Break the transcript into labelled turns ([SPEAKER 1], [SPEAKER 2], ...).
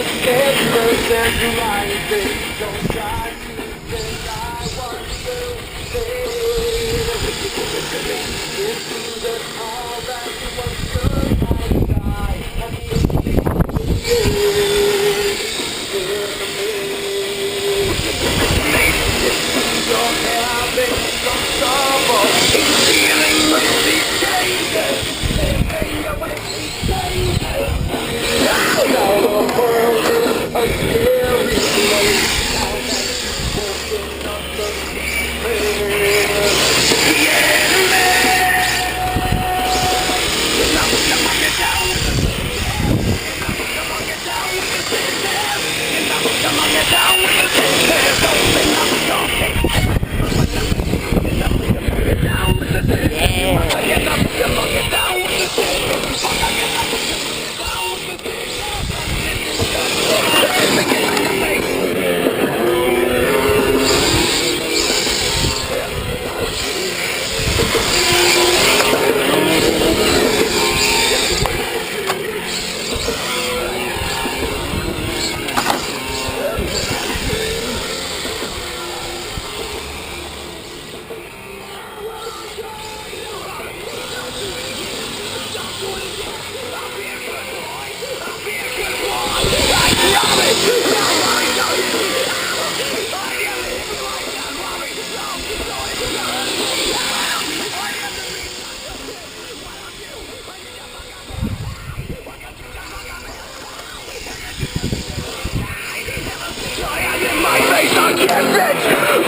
[SPEAKER 1] endless and rising. Don't try to think I want to say. It seems that all that you want should have died. And you you're having some trouble. It's feeling like these changes. They make you when these changes. Now the world is a scary place. Now that you're walking up the stairs. My face, I can't bitch.